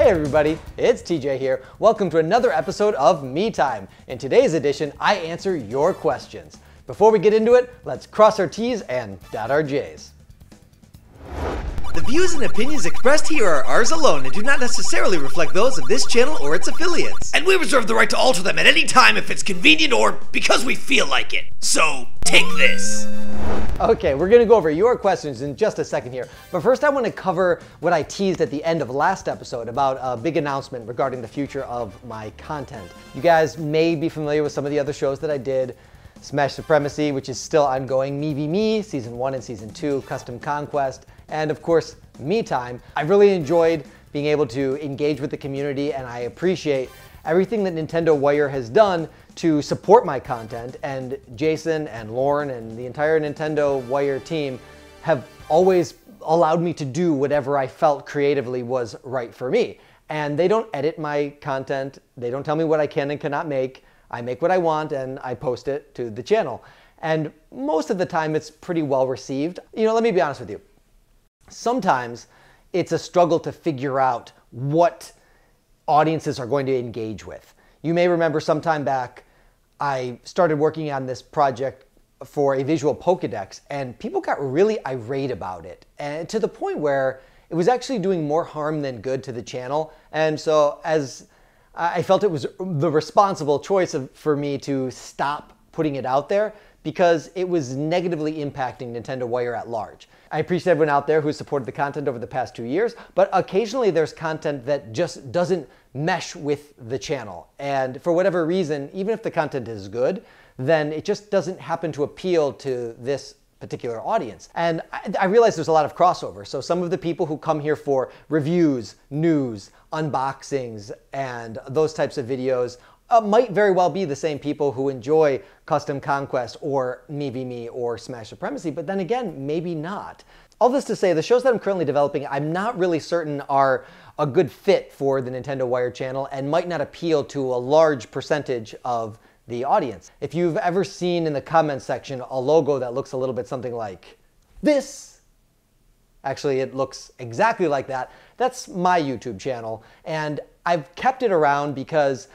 Hey everybody, it's TJ here. Welcome to another episode of Mii Time. In today's edition, I answer your questions. Before we get into it, let's cross our T's and dot our J's. The views and opinions expressed here are ours alone and do not necessarily reflect those of this channel or its affiliates. And we reserve the right to alter them at any time if it's convenient or because we feel like it. So, take this. Okay, we're gonna go over your questions in just a second here. But first I wanna cover what I teased at the end of last episode about a big announcement regarding the future of my content. You guys may be familiar with some of the other shows that I did. Smash Supremacy, which is still ongoing, Mii v Mii, Season 1 and Season 2, Custom Conquest, and of course, Mii Time. I really enjoyed being able to engage with the community, and I appreciate everything that Nintendo Wire has done to support my content, and Jason and Lauren and the entire Nintendo Wire team have always allowed me to do whatever I felt creatively was right for me. And they don't edit my content, they don't tell me what I can and cannot make. I make what I want and I post it to the channel. And most of the time it's pretty well received. You know, let me be honest with you. Sometimes it's a struggle to figure out what audiences are going to engage with. You may remember some time back, I started working on this project for a visual Pokedex and people got really irate about it. And to the point where it was actually doing more harm than good to the channel. And so as I felt it was the responsible choice for me to stop putting it out there because it was negatively impacting Nintendo Wire at large. I appreciate everyone out there who supported the content over the past 2 years, but occasionally there's content that just doesn't mesh with the channel. And for whatever reason, even if the content is good, then it just doesn't happen to appeal to this particular audience. And I realize there's a lot of crossover. So some of the people who come here for reviews, news, unboxings, and those types of videos might very well be the same people who enjoy Custom Conquest or Mii v Mii or Smash Supremacy, but then again, maybe not. All this to say, the shows that I'm currently developing, I'm not really certain are a good fit for the Nintendo Wire channel and might not appeal to a large percentage of the audience. If you've ever seen in the comments section a logo that looks a little bit something like this, actually it looks exactly like that, that's my YouTube channel. And I've kept it around because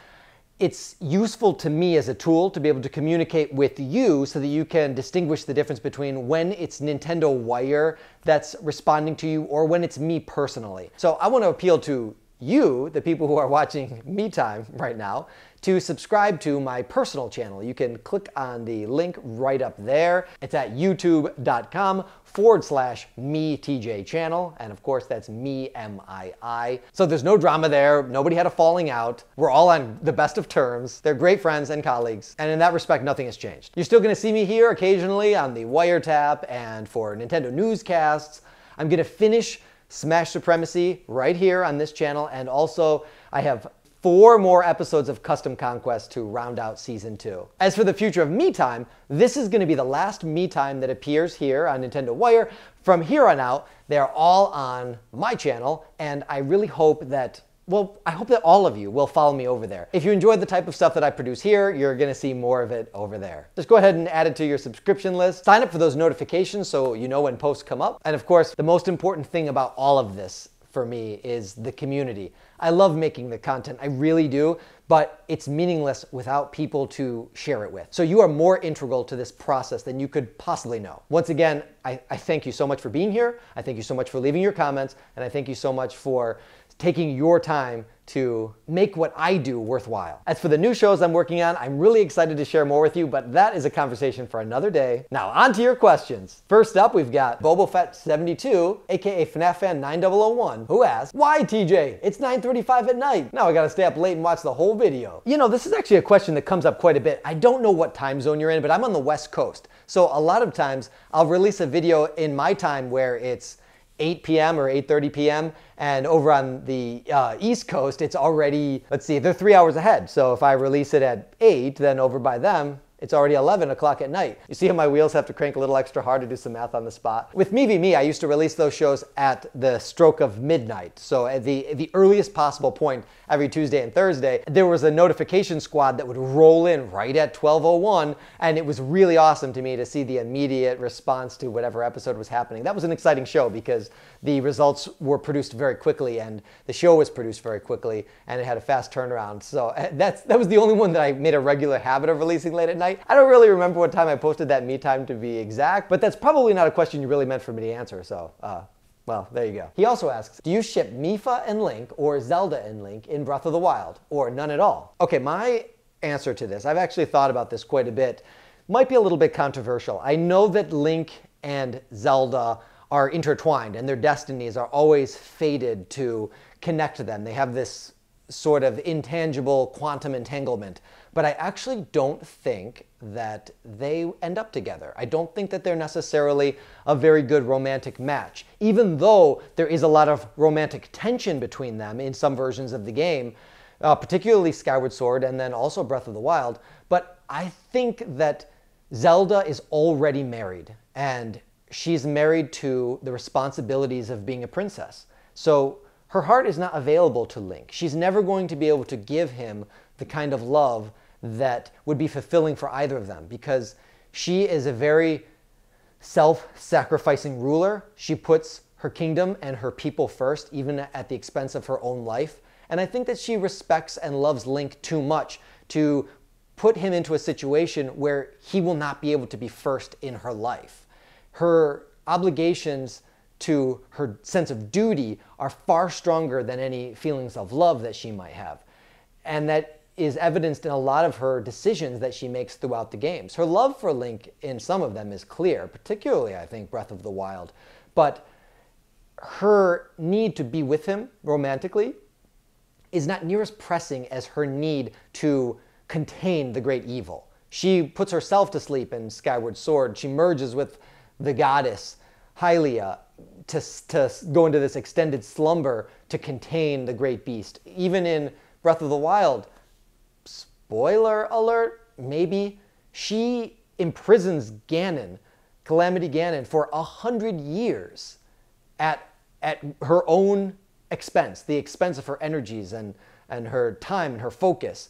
it's useful to me as a tool to be able to communicate with you so that you can distinguish the difference between when it's Nintendo Wire that's responding to you or when it's me personally. So I want to appeal to you, the people who are watching Mii Time right now, to subscribe to my personal channel. You can click on the link right up there. It's at youtube.com/MiiTJ channel. And of course, that's Mii, M-I-I. So there's no drama there. Nobody had a falling out. We're all on the best of terms. They're great friends and colleagues. And in that respect, nothing has changed. You're still gonna see me here occasionally on the Wiretap and for Nintendo newscasts. I'm gonna finish Smash Supremacy right here on this channel. And also I have 4 more episodes of Custom Conquest to round out Season 2. As for the future of Mii Time, this is gonna be the last Mii Time that appears here on Nintendo Wire. From here on out, they're all on my channel, and I really hope that, well, I hope that all of you will follow me over there. If you enjoyed the type of stuff that I produce here, you're gonna see more of it over there. Just go ahead and add it to your subscription list. Sign up for those notifications so you know when posts come up. And of course, the most important thing about all of this for me is the community. I love making the content, I really do, but it's meaningless without people to share it with. So you are more integral to this process than you could possibly know. Once again, I thank you so much for being here. I thank you so much for leaving your comments, and I thank you so much for taking your time to make what I do worthwhile. As for the new shows I'm working on, I'm really excited to share more with you, but that is a conversation for another day. Now on to your questions. First up, we've got Boba Fett 72, aka FNAF Fan 9001, who asks, "Why TJ? It's 9:35 at night. Now I gotta stay up late and watch the whole video." You know, this is actually a question that comes up quite a bit. I don't know what time zone you're in, but I'm on the West Coast. So a lot of times I'll release a video in my time where it's 8 p.m. or 8:30 p.m. and over on the East Coast, it's already, let's see, they're 3 hours ahead. So if I release it at 8, then over by them, It's already 11 o'clock at night. You see how my wheels have to crank a little extra hard to do some math on the spot? With Mii v. Me, I used to release those shows at the stroke of midnight. So at the earliest possible point every Tuesday and Thursday, there was a notification squad that would roll in right at 12:01, and it was really awesome to me to see the immediate response to whatever episode was happening. That was an exciting show because the results were produced very quickly and the show was produced very quickly and it had a fast turnaround. So that was the only one that I made a regular habit of releasing late at night. I don't really remember what time I posted that Mii Time to be exact, but that's probably not a question you really meant for me to answer. So, well, there you go. He also asks, do you ship Mipha and Link or Zelda and Link in Breath of the Wild, or none at all? Okay, my answer to this, I've actually thought about this quite a bit, might be a little bit controversial. I know that Link and Zelda are intertwined and their destinies are always fated to connect to them. They have this sort of intangible quantum entanglement, but I actually don't think that they end up together. I don't think that they're necessarily a very good romantic match, even though there is a lot of romantic tension between them in some versions of the game, particularly Skyward Sword and then also Breath of the Wild. But I think that Zelda is already married, and she's married to the responsibilities of being a princess. So her heart is not available to Link. She's never going to be able to give him the kind of love that would be fulfilling for either of them, because she is a very self-sacrificing ruler. She puts her kingdom and her people first, even at the expense of her own life. And I think that she respects and loves Link too much to put him into a situation where he will not be able to be first in her life. Her obligations to her sense of duty are far stronger than any feelings of love that she might have. And that is evidenced in a lot of her decisions that she makes throughout the games. Her love for Link in some of them is clear, particularly, I think, Breath of the Wild. But her need to be with him romantically is not near as pressing as her need to contain the great evil. She puts herself to sleep in Skyward Sword. She merges with the goddess Hylia to go into this extended slumber to contain the great beast. Even in Breath of the Wild, spoiler alert, maybe, she imprisons Ganon, Calamity Ganon, for 100 years at her own expense, the expense of her energies and her time and her focus.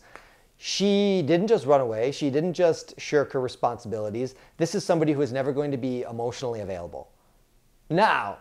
She didn't just run away. She didn't just shirk her responsibilities. This is somebody who is never going to be emotionally available. Now,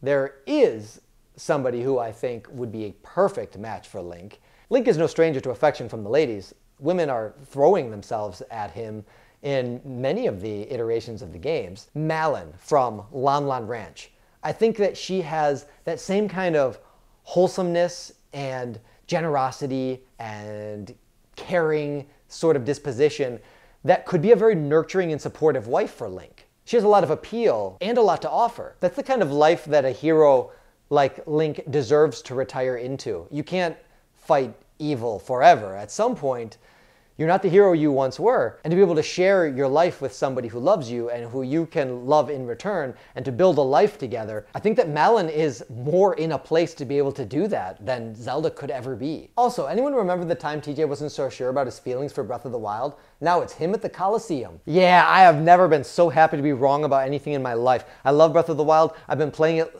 there is somebody who I think would be a perfect match for Link. Link is no stranger to affection from the ladies. Women are throwing themselves at him in many of the iterations of the games. Malon from Lon Lon Ranch. I think that she has that same kind of wholesomeness and generosity and caring sort of disposition that could be a very nurturing and supportive wife for Link. She has a lot of appeal and a lot to offer. That's the kind of life that a hero like Link deserves to retire into. You can't fight evil forever. At some point, you're not the hero you once were. And to be able to share your life with somebody who loves you and who you can love in return and to build a life together, I think that Malon is more in a place to be able to do that than Zelda could ever be. Also, anyone remember the time TJ wasn't so sure about his feelings for Breath of the Wild? Now it's him at the Coliseum. Yeah, I have never been so happy to be wrong about anything in my life. I love Breath of the Wild. I've been playing it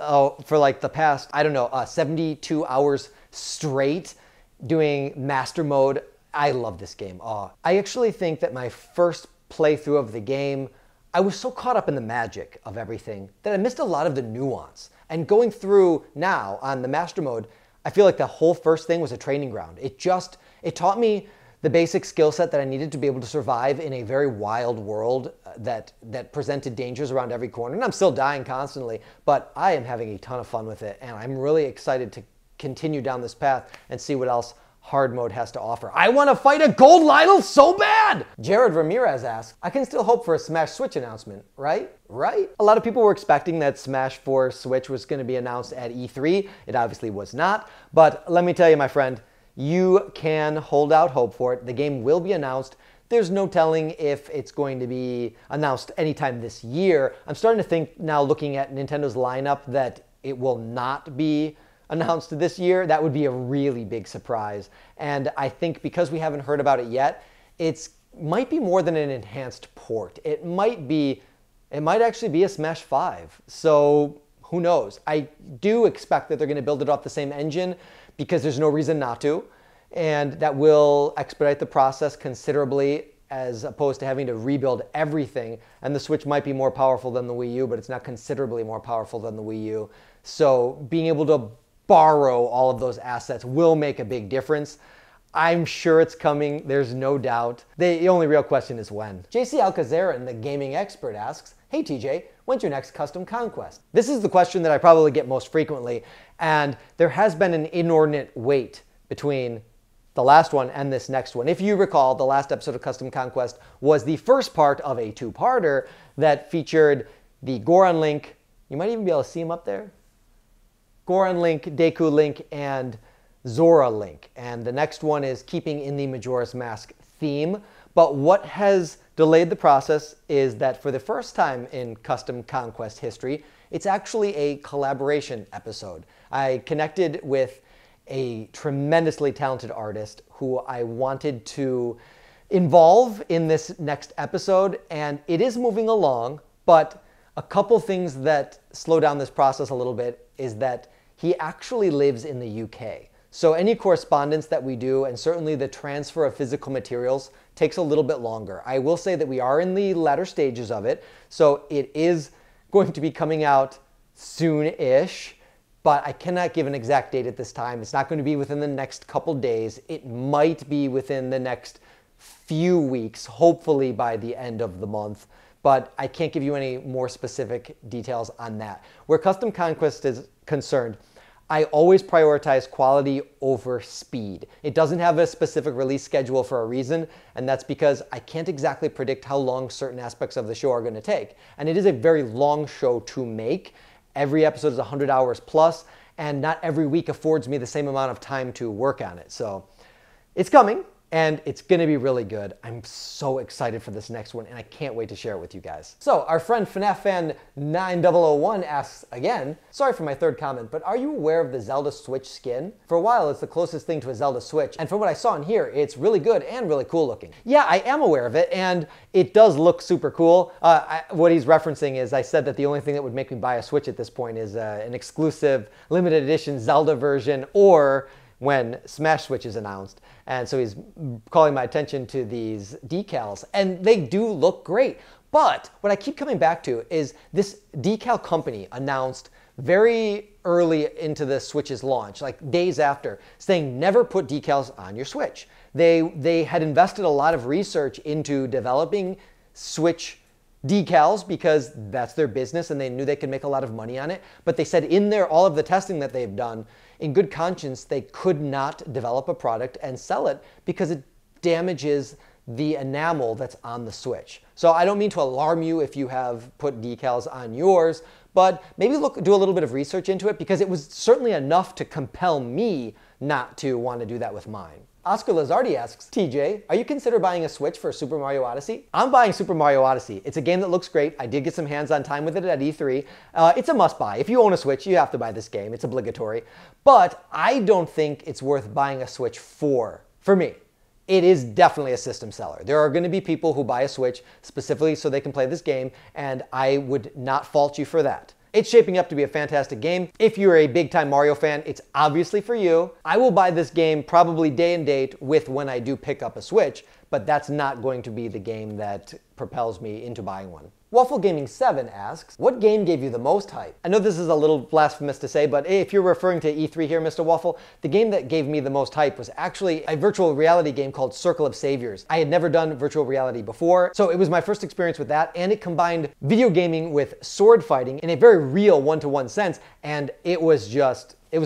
for like the past, 72 hours straight, doing master mode. I love this game. I actually think that my first playthrough of the game, I was so caught up in the magic of everything that I missed a lot of the nuance. And going through now on the master mode, I feel like the whole first thing was a training ground. It taught me the basic skill set that I needed to be able to survive in a very wild world that presented dangers around every corner. And I'm still dying constantly, but I am having a ton of fun with it. And I'm really excited to continue down this path and see what else hard mode has to offer. I want to fight a gold Lynel so bad! Jared Ramirez asks, I can still hope for a Smash Switch announcement, right? Right? A lot of people were expecting that Smash 4 Switch was going to be announced at E3. It obviously was not. But let me tell you, my friend, you can hold out hope for it. The game will be announced. There's no telling if it's going to be announced anytime this year. I'm starting to think now, looking at Nintendo's lineup, that it will not be announced this year. That would be a really big surprise. And I think because we haven't heard about it yet, it's might be more than an enhanced port. It might actually be a Smash 5. So who knows? I do expect that they're going to build it off the same engine because there's no reason not to. And that will expedite the process considerably as opposed to having to rebuild everything. And the Switch might be more powerful than the Wii U, but it's not considerably more powerful than the Wii U. So being able to borrow all of those assets will make a big difference. I'm sure it's coming, there's no doubt. The only real question is when. JC Alcazaran, the gaming expert, asks, hey TJ, when's your next custom Conquest? This is the question that I probably get most frequently, and there has been an inordinate wait between the last one and this next one. If you recall, the last episode of Custom Conquest was the first part of a two-parter that featured the Goron Link, you might even be able to see him up there, Goron Link, Deku Link, and Zora Link. And the next one is keeping in the Majora's Mask theme. But what has delayed the process is that for the first time in Custom Conquest history, it's actually a collaboration episode. I connected with a tremendously talented artist who I wanted to involve in this next episode, and it is moving along, but a couple things that slow down this process a little bit is that he actually lives in the UK. So any correspondence that we do, and certainly the transfer of physical materials, takes a little bit longer. I will say that we are in the latter stages of it, so it is going to be coming out soon-ish, but I cannot give an exact date at this time. It's not going to be within the next couple days. It might be within the next few weeks, hopefully by the end of the month, but I can't give you any more specific details on that. Where Custom Conquest is concerned, I always prioritize quality over speed. It doesn't have a specific release schedule for a reason, and that's because I can't exactly predict how long certain aspects of the show are going to take. And it is a very long show to make. Every episode is 100 hours plus, and not every week affords me the same amount of time to work on it. So it's coming, and it's going to be really good. I'm so excited for this next one, and I can't wait to share it with you guys. So our friend FNAF Fan 9001 asks again, sorry for my third comment, but are you aware of the Zelda Switch skin? For a while, it's the closest thing to a Zelda Switch, and from what I saw in here, it's really good and really cool looking. Yeah, I am aware of it, and it does look super cool. What he's referencing is I said that the only thing that would make me buy a Switch at this point is an exclusive limited edition Zelda version, or when Smash Switch is announced. And so he's calling my attention to these decals, and they do look great. But what I keep coming back to is this decal company announced very early into the Switch's launch, like days after, saying never put decals on your Switch. They had invested a lot of research into developing Switch decals because that's their business and they knew they could make a lot of money on it. But they said in there, all of the testing that they've done, in good conscience, they could not develop a product and sell it because it damages the enamel that's on the Switch. So I don't mean to alarm you if you have put decals on yours, but maybe do a little bit of research into it because it was certainly enough to compel me not to want to do that with mine. Oscar Lazardi asks, TJ, are you considering buying a Switch for Super Mario Odyssey? I'm buying Super Mario Odyssey. It's a game that looks great. I did get some hands-on time with it at E3. It's a must-buy. If you own a Switch, you have to buy this game. It's obligatory. But I don't think it's worth buying a Switch for me. It is definitely a system seller. There are going to be people who buy a Switch specifically so they can play this game, and I would not fault you for that. It's shaping up to be a fantastic game. If you're a big-time Mario fan, it's obviously for you. I will buy this game probably day and date with when I do pick up a Switch, but that's not going to be the game that propels me into buying one. Waffle Gaming 7 asks, what game gave you the most hype? I know this is a little blasphemous to say, but if you're referring to E3 here, Mr. Waffle, the game that gave me the most hype was actually a virtual reality game called Circle of Saviors. I had never done virtual reality before, so it was my first experience with that, and it combined video gaming with sword fighting in a very real one-to-one sense, and it was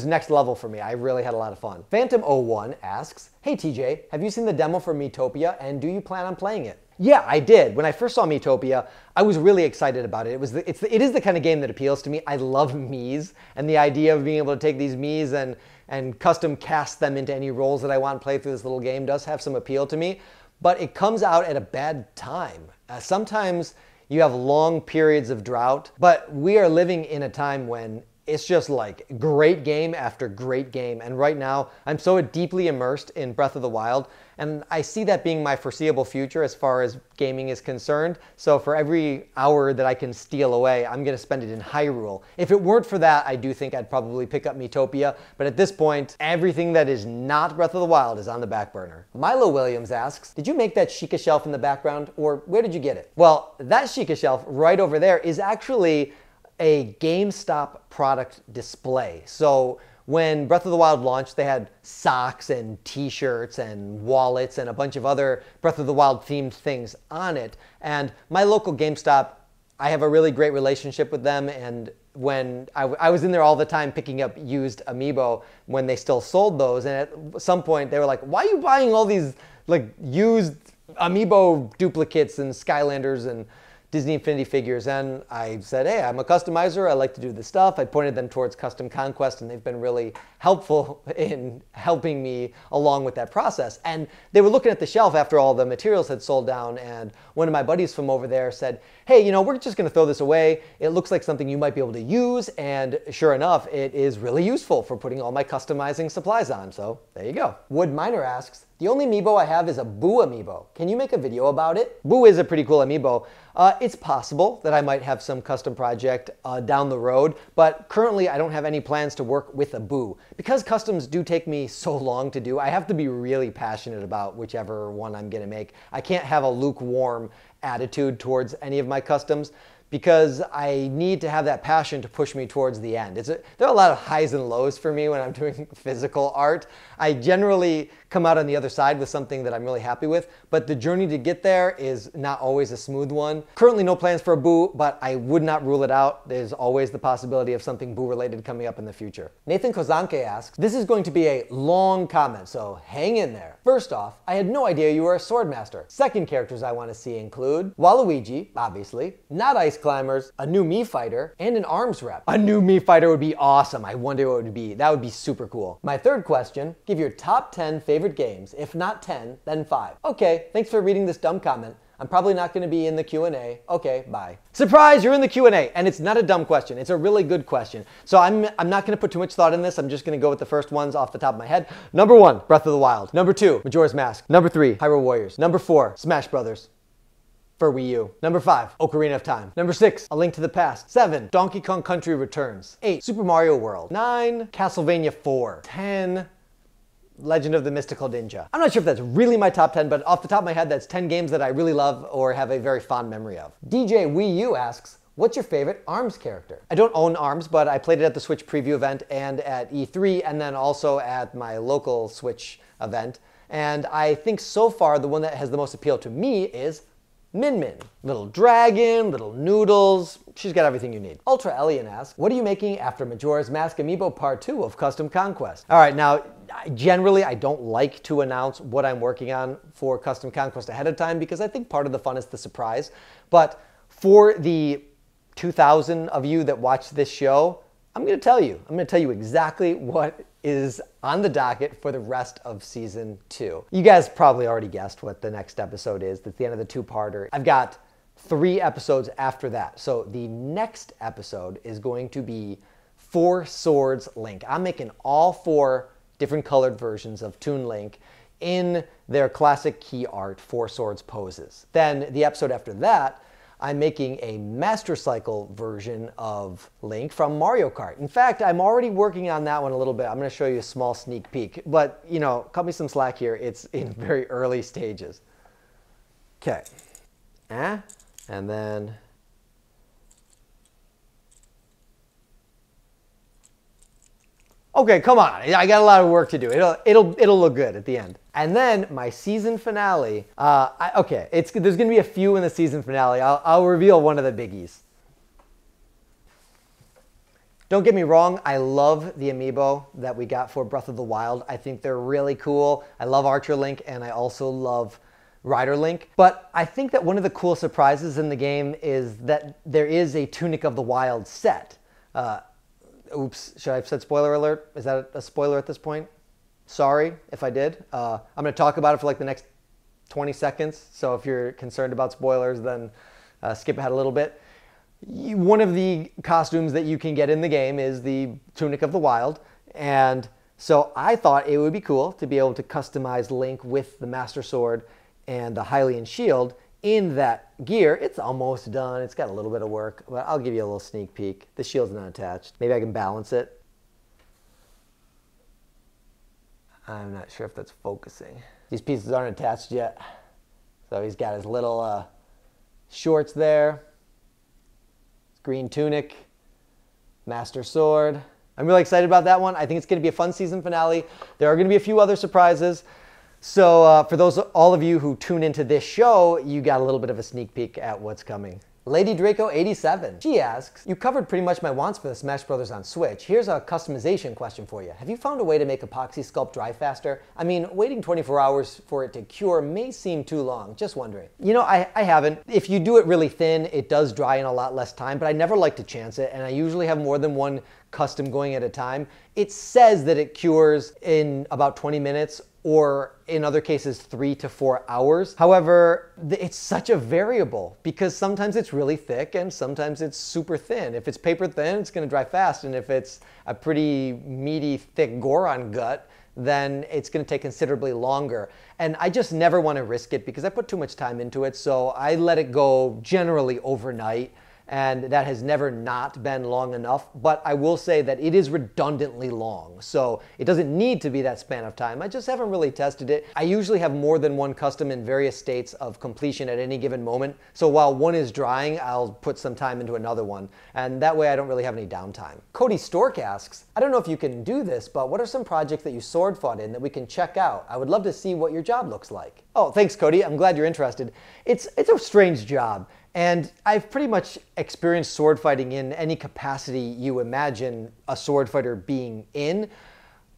next level for me. I really had a lot of fun. Phantom01 asks, hey TJ, have you seen the demo for Miitopia, and do you plan on playing it? Yeah, I did. When I first saw Miitopia, I was really excited about it. It is the kind of game that appeals to me. I love Miis, and the idea of being able to take these Miis and custom cast them into any roles that I want to play through this little game does have some appeal to me, but it comes out at a bad time. Sometimes you have long periods of drought, but we are living in a time when it's just like great game after great game. And right now, I'm so deeply immersed in Breath of the Wild, and I see that being my foreseeable future as far as gaming is concerned. So for every hour that I can steal away, I'm going to spend it in Hyrule. If it weren't for that, I do think I'd probably pick up Miitopia. But at this point, everything that is not Breath of the Wild is on the back burner. Milo Williams asks, did you make that Sheikah shelf in the background, or where did you get it? Well, that Sheikah shelf right over there is actually a GameStop product display. So when Breath of the Wild launched, they had socks and t-shirts and wallets and a bunch of other Breath of the Wild themed things on it. And my local GameStop, I have a really great relationship with them, and when I was in there all the time picking up used Amiibo when they still sold those, and at some point they were like, why are you buying all these like used Amiibo duplicates and Skylanders and Disney Infinity figures? And I said, hey, I'm a customizer, I like to do this stuff. I pointed them towards Custom Conquest, and they've been really helpful in helping me along with that process. And they were looking at the shelf after all the materials had sold down, and one of my buddies from over there said, hey, you know, we're just gonna throw this away. It looks like something you might be able to use, and sure enough, it is really useful for putting all my customizing supplies on, so there you go. Wood Miner asks, the only Amiibo I have is a Boo Amiibo. Can you make a video about it? Boo is a pretty cool Amiibo. It's possible that I might have some custom project down the road, but currently I don't have any plans to work with a Boo. Because customs do take me so long to do, I have to be really passionate about whichever one I'm gonna make. I can't have a lukewarm attitude towards any of my customs, because I need to have that passion to push me towards the end. There are a lot of highs and lows for me when I'm doing physical art. I generally come out on the other side with something that I'm really happy with, but the journey to get there is not always a smooth one. Currently no plans for a Boo, but I would not rule it out. There's always the possibility of something Boo related coming up in the future. Nathan Kozanke asks, this is going to be a long comment, so hang in there. First off, I had no idea you were a Swordmaster. Second characters I want to see include Waluigi, obviously, Not Ice Climbers, a new Mii Fighter, and an arms rep. A new Mii Fighter would be awesome. I wonder what it would be. That would be super cool. My third question, give your top 10 favorite games. If not 10, then 5. Okay, thanks for reading this dumb comment. I'm probably not going to be in the Q&A. Okay, bye. Surprise, you're in the Q&A, and it's not a dumb question. It's a really good question. So I'm not going to put too much thought in this. I'm just going to go with the first ones off the top of my head. Number 1, Breath of the Wild. Number 2, Majora's Mask. Number 3, Hyrule Warriors. Number 4, Smash Brothers for Wii U. Number 5, Ocarina of Time. Number 6, A Link to the Past. 7, Donkey Kong Country Returns. 8, Super Mario World. 9, Castlevania 4. 10, Legend of the Mystical Ninja. I'm not sure if that's really my top 10, but off the top of my head, that's 10 games that I really love or have a very fond memory of. DJ Wii U asks, what's your favorite ARMS character? I don't own ARMS, but I played it at the Switch preview event and at E3, and then also at my local Switch event. And I think so far, the one that has the most appeal to me is Min Min. Little dragon, little noodles. She's got everything you need. Ultra Alien asks, what are you making after Majora's Mask Amiibo Part 2 of Custom Conquest? All right, now, generally, I don't like to announce what I'm working on for Custom Conquest ahead of time because I think part of the fun is the surprise. But for the 2,000 of you that watch this show, I'm going to tell you. I'm going to tell you exactly what is on the docket for the rest of season 2. You guys probably already guessed what the next episode is. That's the end of the 2-parter. I've got 3 episodes after that. So the next episode is going to be 4 Swords Link. I'm making all 4 different colored versions of Toon Link in their classic key art 4 Swords poses. Then the episode after that, I'm making a Master Cycle version of Link from Mario Kart. In fact, I'm already working on that one a little bit. I'm going to show you a small sneak peek. But, you know, cut me some slack here. It's in very early stages. Okay. And then... Okay, come on. I got a lot of work to do. It'll look good at the end. And then my season finale. There's going to be a few in the season finale. I'll reveal one of the biggies. Don't get me wrong. I love the Amiibo that we got for Breath of the Wild. I think they're really cool. I love Archer Link, and I also love Rider Link. But I think that one of the cool surprises in the game is that there is a Tunic of the Wild set. Oops, should I have said spoiler alert? Is that a spoiler at this point? Sorry if I did. I'm going to talk about it for like the next 20 seconds. So if you're concerned about spoilers, then skip ahead a little bit. One of the costumes that you can get in the game is the Tunic of the Wild, and so I thought it would be cool to be able to customize Link with the Master Sword and the Hylian Shield in that gear. It's almost done. It's got a little bit of work, but I'll give you a little sneak peek. The shield's not attached. Maybe I can balance it. I'm not sure if that's focusing. These pieces aren't attached yet. So he's got his little shorts there. Green tunic, Master Sword. I'm really excited about that one. I think it's going to be a fun season finale. There are going to be a few other surprises. So for all of you who tune into this show, you got a little bit of a sneak peek at what's coming. Lady Draco 87. She asks, you covered pretty much my wants for the Smash Brothers on Switch. Here's a customization question for you. Have you found a way to make epoxy sculpt dry faster? I mean, waiting 24 hours for it to cure may seem too long. Just wondering. You know, I haven't. If you do it really thin, it does dry in a lot less time, but I never like to chance it, and I usually have more than one custom going at a time. It says that it cures in about 20 minutes, or in other cases 3 to 4 hours. However, it's such a variable because sometimes it's really thick and sometimes it's super thin. If it's paper thin, it's gonna dry fast, and if it's a pretty meaty, thick Goron gut, then it's gonna take considerably longer. And I just never wanna risk it because I put too much time into it, so I let it go generally overnight. And that has never not been long enough, but I will say that it is redundantly long. So it doesn't need to be that span of time. I just haven't really tested it. I usually have more than one custom in various states of completion at any given moment. So while one is drying, I'll put some time into another one. And that way I don't really have any downtime. Cody Stork asks, I don't know if you can do this, but what are some projects that you sword fought in that we can check out? I would love to see what your job looks like. Oh, thanks, Cody. I'm glad you're interested. It's a strange job. And I've pretty much experienced sword fighting in any capacity you imagine a sword fighter being in.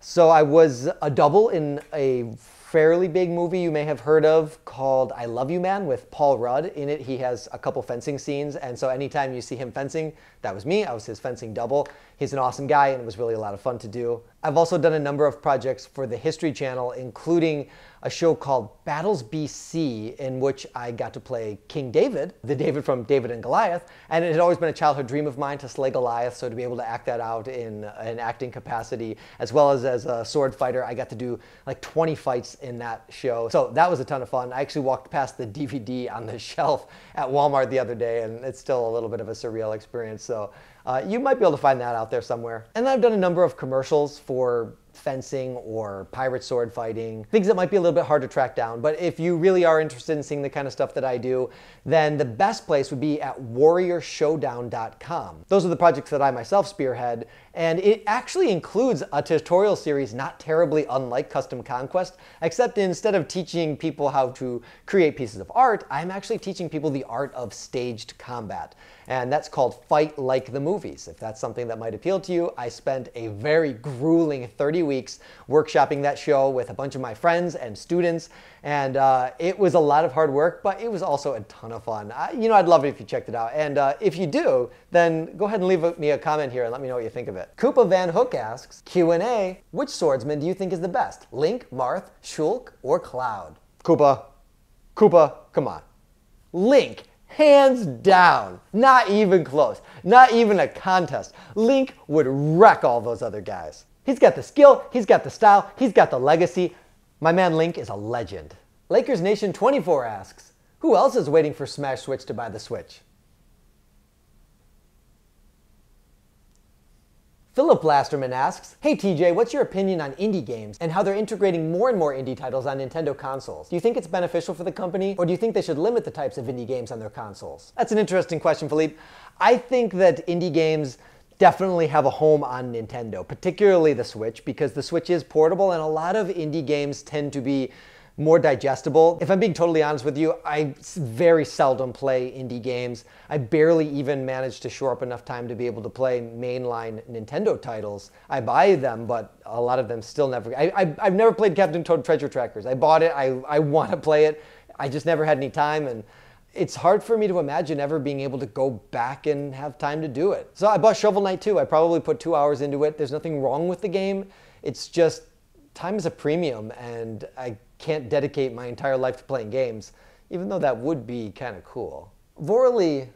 So I was a double in a fairly big movie you may have heard of called I Love You Man with Paul Rudd. In it, he has a couple fencing scenes. And so anytime you see him fencing, that was me. I was his fencing double. He's an awesome guy, and it was really a lot of fun to do. I've also done a number of projects for the History Channel, including a show called Battles BC, in which I got to play King David, the David from David and Goliath. And it had always been a childhood dream of mine to slay Goliath, so to be able to act that out in an acting capacity, as well as a sword fighter, I got to do like 20 fights in that show. So that was a ton of fun. I actually walked past the DVD on the shelf at Walmart the other day, and it's still a little bit of a surreal experience. So you might be able to find that out there somewhere. And I've done a number of commercials for fencing or pirate sword fighting, things that might be a little bit hard to track down. But if you really are interested in seeing the kind of stuff that I do, then the best place would be at warriorshowdown.com. Those are the projects that I myself spearhead, and it actually includes a tutorial series not terribly unlike Custom Conquest, except instead of teaching people how to create pieces of art, I'm actually teaching people the art of staged combat. And that's called Fight Like the Movies. If that's something that might appeal to you, I spent a very grueling 30 weeks workshopping that show with a bunch of my friends and students, and it was a lot of hard work, but it was also a ton of fun. You know, I'd love it if you checked it out, and if you do, then go ahead and leave me a comment here and let me know what you think of it. Koopa Van Hook asks, Q&A, which swordsman do you think is the best? Link, Marth, Shulk, or Cloud? Koopa, come on. Link. Hands down, not even close, not even a contest. Link would wreck all those other guys. He's got the skill, he's got the style, he's got the legacy. My man Link is a legend. Lakers Nation 24 asks, who else is waiting for Smash Switch to buy the Switch? Philip Lasterman asks, hey TJ, what's your opinion on indie games and how they're integrating more and more indie titles on Nintendo consoles? Do you think it's beneficial for the company, or do you think they should limit the types of indie games on their consoles? That's an interesting question, Philippe. I think that indie games definitely have a home on Nintendo, particularly the Switch, because the Switch is portable and a lot of indie games tend to be more digestible. If I'm being totally honest with you, I very seldom play indie games. I barely even manage to shore up enough time to be able to play mainline Nintendo titles. I buy them, but a lot of them still never. I've never played Captain Toad Treasure Trackers. I bought it, I want to play it. I just never had any time, and it's hard for me to imagine ever being able to go back and have time to do it. So I bought Shovel Knight 2. I probably put 2 hours into it. There's nothing wrong with the game. It's just time is a premium, and I can't dedicate my entire life to playing games, even though that would be kind of cool. Vorali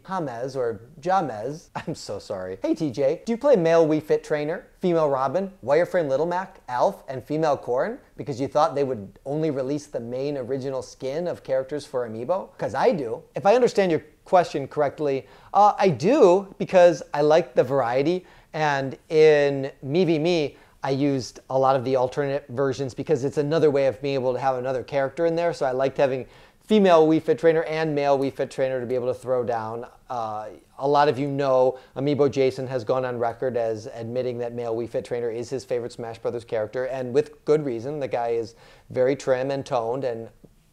James or Jamez. I'm so sorry. Hey TJ, do you play male Wii Fit Trainer, female Robin, wireframe Little Mac, Alf, and female Corrin because you thought they would only release the main original skin of characters for Amiibo? Because I do. If I understand your question correctly, I do because I like the variety, and in Mii v Mii, I used a lot of the alternate versions because it's another way of being able to have another character in there, so I liked having female Wii Fit Trainer and male Wii Fit Trainer to be able to throw down. A lot of you know Amiibo Jason has gone on record as admitting that male Wii Fit Trainer is his favorite Smash Brothers character, and with good reason. The guy is very trim and toned and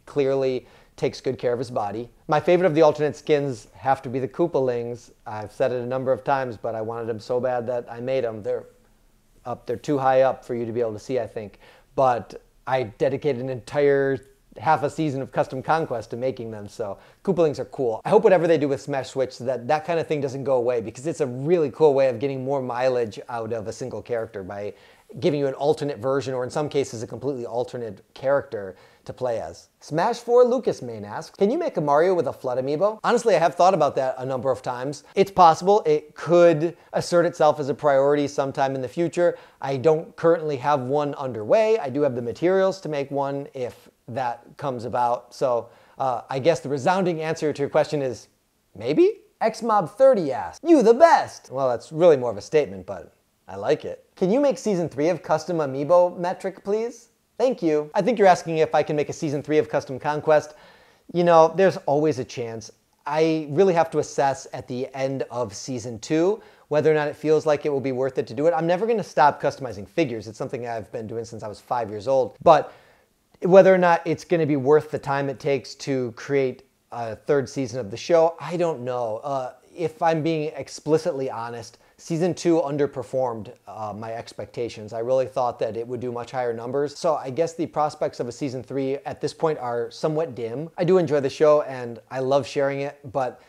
clearly takes good care of his body. My favorite of the alternate skins have to be the Koopalings. I've said it a number of times, but I wanted them so bad that I made them. They're too high up for you to be able to see, I think. But I dedicated an entire half a season of custom Conquest to making them, so Koopalings are cool. I hope whatever they do with Smash Switch, that kind of thing doesn't go away, because it's a really cool way of getting more mileage out of a single character by giving you an alternate version, or in some cases a completely alternate character to play as. Smash 4 Lucas Main asks, can you make a Mario with a Flood Amiibo? Honestly, I have thought about that a number of times. It's possible. It could assert itself as a priority sometime in the future. I don't currently have one underway. I do have the materials to make one if that comes about. So I guess the resounding answer to your question is maybe? XMob30 asks, you the best! Well, that's really more of a statement, but I like it. Can you make Season 3 of Custom Amiibo metric, please? Thank you. I think you're asking if I can make a Season 3 of Custom Conquest. You know, there's always a chance. I really have to assess at the end of Season 2 whether or not it feels like it will be worth it to do it. I'm never going to stop customizing figures. It's something I've been doing since I was 5 years old. But whether or not it's going to be worth the time it takes to create a third season of the show, I don't know. If I'm being explicitly honest, Season 2 underperformed my expectations. I really thought that it would do much higher numbers. So I guess the prospects of a Season 3 at this point are somewhat dim. I do enjoy the show and I love sharing it, but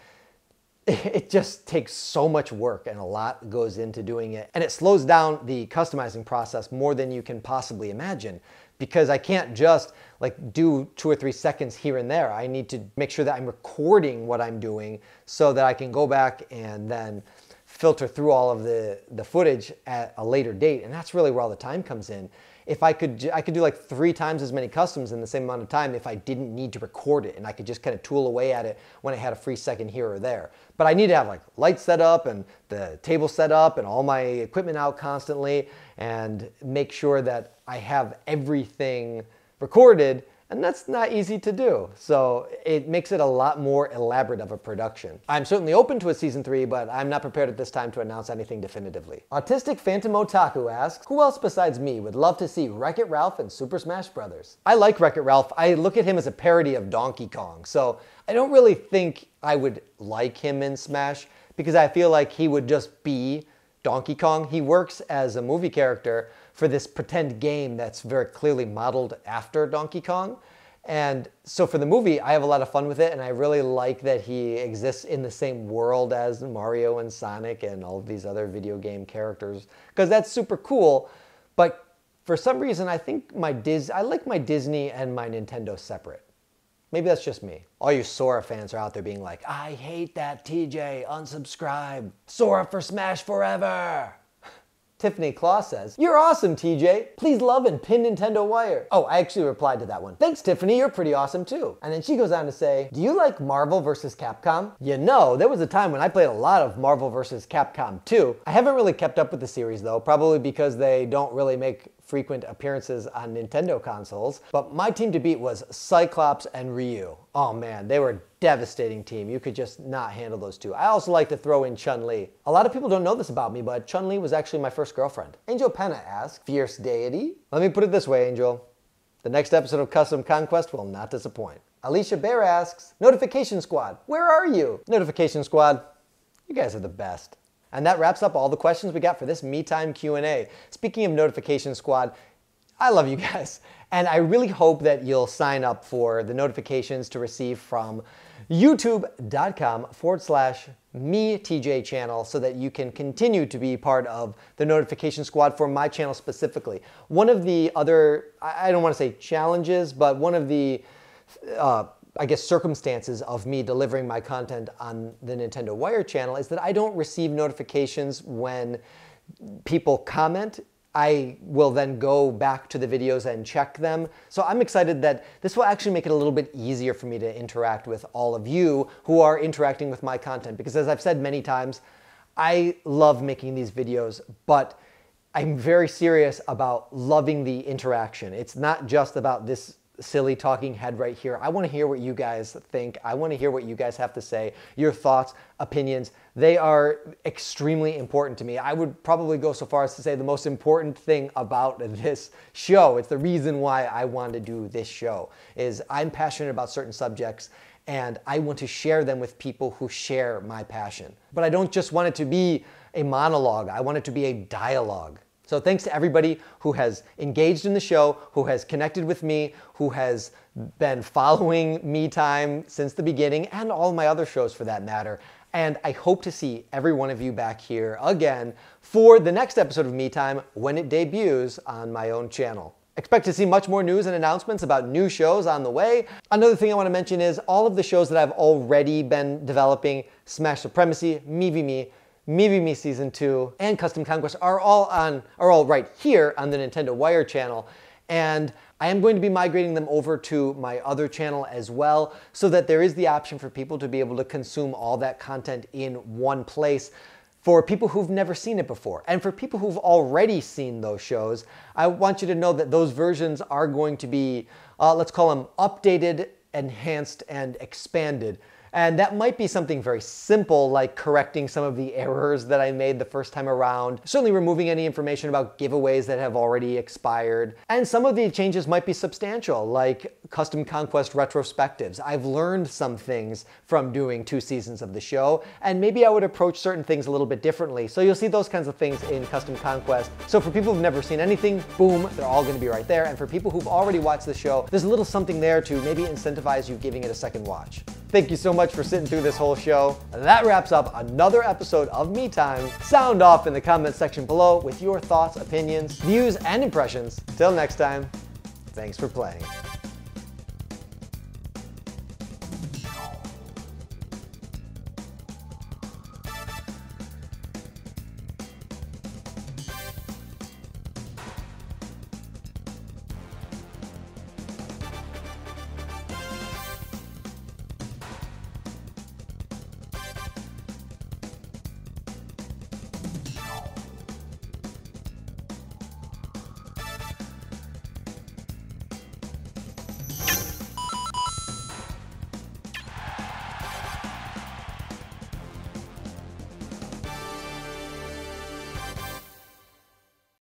it just takes so much work and a lot goes into doing it. And it slows down the customizing process more than you can possibly imagine, because I can't just like do 2 or 3 seconds here and there. I need to make sure that I'm recording what I'm doing so that I can go back and then filter through all of the footage at a later date. And that's really where all the time comes in. If I could do like 3 times as many customs in the same amount of time if I didn't need to record it, and I could just kind of tool away at it when I had a free second here or there. But I need to have like lights set up and the table set up and all my equipment out constantly and make sure that I have everything recorded, and that's not easy to do. So it makes it a lot more elaborate of a production. I'm certainly open to a Season 3, but I'm not prepared at this time to announce anything definitively. Autistic Phantom Otaku asks, who else besides me would love to see WreckIt Ralph in Super Smash Brothers? I like WreckIt Ralph. I look at him as a parody of Donkey Kong, so I don't really think I would like him in Smash because I feel like he would just be Donkey Kong. He works as a movie character for this pretend game that's very clearly modeled after Donkey Kong. And so for the movie, I have a lot of fun with it, and I really like that he exists in the same world as Mario and Sonic and all of these other video game characters, because that's super cool. But for some reason, I think I like my Disney and my Nintendo separate. Maybe that's just me. All you Sora fans are out there being like, I hate that TJ, unsubscribe. Sora for Smash forever. Tiffany Cloth says, you're awesome, TJ. Please love and pin Nintendo Wire. Oh, I actually replied to that one. Thanks, Tiffany, you're pretty awesome too. And then she goes on to say, do you like Marvel vs. Capcom? You know, there was a time when I played a lot of Marvel vs. Capcom 2. I haven't really kept up with the series though, probably because they don't really make frequent appearances on Nintendo consoles. But my team to beat was Cyclops and Ryu. Oh man, they were a devastating team. You could just not handle those two. I also like to throw in Chunli. A lot of people don't know this about me, but Chunli was actually my first girlfriend. Angel Penna asks, fierce deity? Let me put it this way, Angel. The next episode of Custom Conquest will not disappoint. Alicia Bear asks, Notification Squad, where are you? Notification Squad, you guys are the best. And that wraps up all the questions we got for this Mii Time Q&A. Speaking of Notification Squad, I love you guys. And I really hope that you'll sign up for the notifications to receive from youtube.com/MiiTJ channel so that you can continue to be part of the notification squad for my channel specifically. One of the other, I don't want to say challenges, but one of the I guess, circumstances of me delivering my content on the Nintendo Wire channel is that I don't receive notifications when people comment. I will then go back to the videos and check them. So I'm excited that this will actually make it a little bit easier for me to interact with all of you who are interacting with my content. Because as I've said many times, I love making these videos, but I'm very serious about loving the interaction. It's not just about this silly talking head right here. I want to hear what you guys think. I want to hear what you guys have to say, your thoughts, opinions. They are extremely important to me. I would probably go so far as to say the most important thing about this show, it's the reason why I want to do this show, is I'm passionate about certain subjects and I want to share them with people who share my passion. But I don't just want it to be a monologue. I want it to be a dialogue. So thanks to everybody who has engaged in the show, who has connected with me, who has been following Mii Time since the beginning, and all my other shows for that matter. And I hope to see every one of you back here again for the next episode of Mii Time when it debuts on my own channel. Expect to see much more news and announcements about new shows on the way. Another thing I want to mention is all of the shows that I've already been developing, Smash Supremacy, Mii v Me Season 2, and Custom Conquest are all right here on the Nintendo Wire channel. And I am going to be migrating them over to my other channel as well, so that there is the option for people to be able to consume all that content in one place for people who've never seen it before. And for people who've already seen those shows, I want you to know that those versions are going to be, let's call them updated, enhanced, and expanded. And that might be something very simple, like correcting some of the errors that I made the first time around, certainly removing any information about giveaways that have already expired. And some of the changes might be substantial, like Custom Conquest retrospectives. I've learned some things from doing 2 seasons of the show, and maybe I would approach certain things a little bit differently. So you'll see those kinds of things in Custom Conquest. So for people who've never seen anything, boom, they're all gonna be right there. And for people who've already watched the show, there's a little something there to maybe incentivize you giving it a second watch. Thank you so much for sitting through this whole show. That wraps up another episode of Mii Time. Sound off in the comments section below with your thoughts, opinions, views, and impressions. Till next time, thanks for playing.